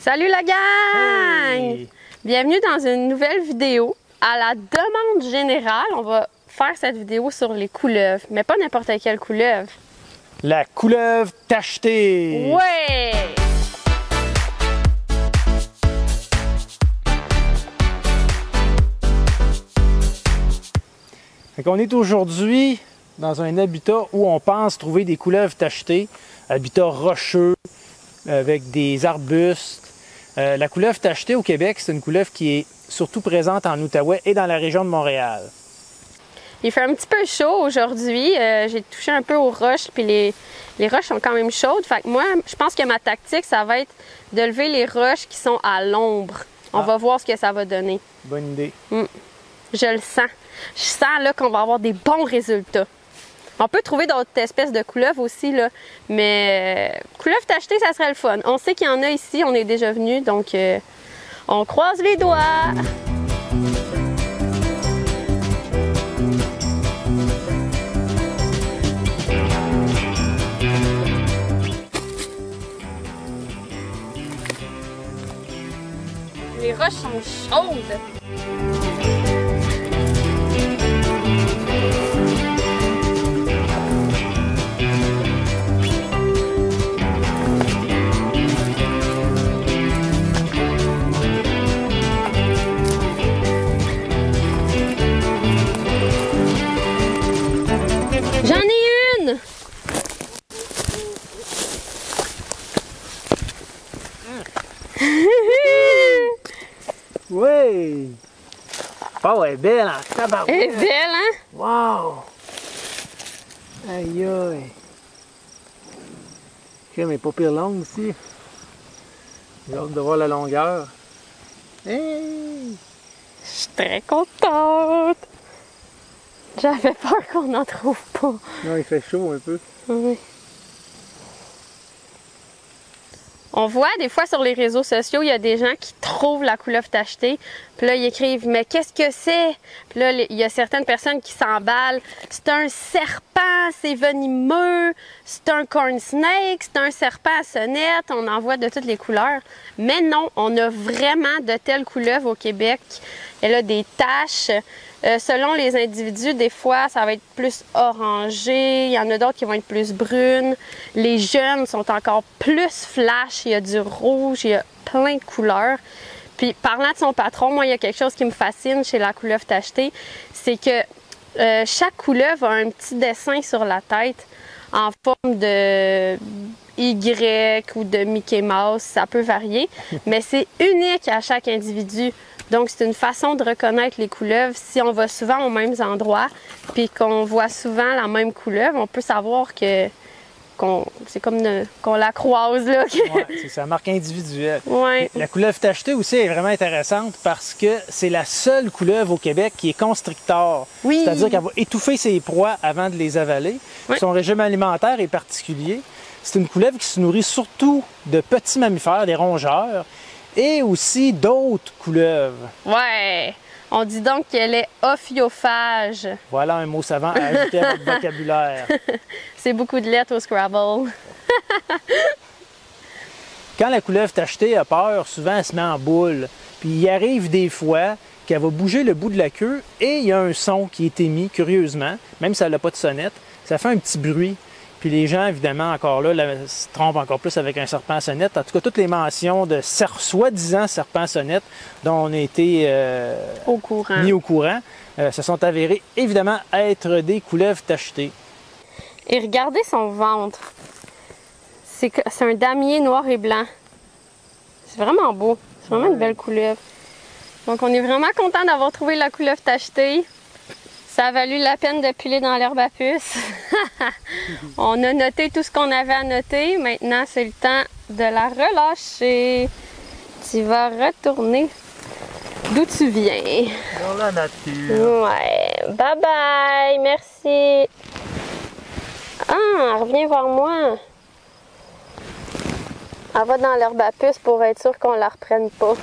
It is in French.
Salut la gang! Hey! Bienvenue dans une nouvelle vidéo. À la demande générale, on va faire cette vidéo sur les couleuvres, mais pas n'importe quelle couleuvre. La couleuvre tachetée! Ouais! On est aujourd'hui dans un habitat où on pense trouver des couleuvres tachetées, habitat rocheux avec des arbustes. La couleuvre tachetée au Québec, c'est une couleuvre qui est surtout présente en Outaouais et dans la région de Montréal. Il fait un petit peu chaud aujourd'hui. J'ai touché un peu aux roches, puis les roches sont quand même chaudes. Fait que moi, je pense que ma tactique, ça va être de lever les roches qui sont à l'ombre. On va voir ce que ça va donner. Bonne idée. Je le sens. Je sens là qu'on va avoir des bons résultats. On peut trouver d'autres espèces de couleuvres aussi, là, mais couleuvre tachetée, ça serait le fun. On sait qu'il y en a ici, on est déjà venu, donc on croise les doigts. Les roches sont chaudes. J'en ai une! Oui! Oh, elle est belle en tabarouette! Elle est belle, hein? Wow! Aïe aïe! Ok, mais pas pire longue aussi. J'ai hâte de voir la longueur. Hey! Je suis très contente. J'avais peur qu'on n'en trouve pas. Non, il fait chaud un peu. Oui. On voit des fois sur les réseaux sociaux, il y a des gens qui trouvent la couleuvre tachetée. Puis là, ils écrivent « Mais qu'est-ce que c'est? » Puis là, il y a certaines personnes qui s'emballent. C'est un serpent, c'est venimeux. C'est un corn snake, c'est un serpent à sonnette. On en voit de toutes les couleurs. Mais non, on a vraiment de telles couleuvres au Québec. Elle a des taches. Selon les individus, des fois, ça va être plus orangé. Il y en a d'autres qui vont être plus brunes. Les jeunes sont encore plus flash. Il y a du rouge, il y a plein de couleurs. Puis, parlant de son patron, moi, il y a quelque chose qui me fascine chez la couleuvre tachetée. C'est que chaque couleuvre a un petit dessin sur la tête en forme de Y ou de Mickey Mouse. Ça peut varier, mais c'est unique à chaque individu. Donc, c'est une façon de reconnaître les couleuvres. Si on va souvent aux mêmes endroits, puis qu'on voit souvent la même couleuvre, on peut savoir que c'est comme qu'on la croise, là. Ouais, c'est sa marque individuelle. Ouais. La couleuvre tachetée aussi est vraiment intéressante parce que c'est la seule couleuvre au Québec qui est constrictor. Oui. C'est-à-dire qu'elle va étouffer ses proies avant de les avaler. Oui. Son régime alimentaire est particulier. C'est une couleuvre qui se nourrit surtout de petits mammifères, des rongeurs, et aussi d'autres couleuvres. Ouais. On dit donc qu'elle est ophiophage. Voilà un mot savant à ajouter à votre vocabulaire. C'est beaucoup de lettres au Scrabble. Quand la couleuvre tachetée a peur, souvent elle se met en boule. Puis il arrive des fois qu'elle va bouger le bout de la queue et il y a un son qui est émis, curieusement, même si elle n'a pas de sonnette, ça fait un petit bruit. Puis les gens, évidemment, encore là, se trompent encore plus avec un serpent à sonnette. En tout cas, toutes les mentions de soi-disant serpent à sonnette dont on a été mis au courant se sont avérées, évidemment, être des couleuvres tachetées. Et regardez son ventre. C'est un damier noir et blanc. C'est vraiment beau. C'est vraiment une belle couleuvre. Donc, on est vraiment content d'avoir trouvé la couleuvre tachetée. Ça a valu la peine de piler dans l'herbe à puce. On a noté tout ce qu'on avait à noter. Maintenant, c'est le temps de la relâcher. Tu vas retourner d'où tu viens. Dans la nature. Ouais. Bye bye. Merci. Ah, reviens vers moi. Elle va dans l'herbe à puce pour être sûr qu'on la reprenne pas.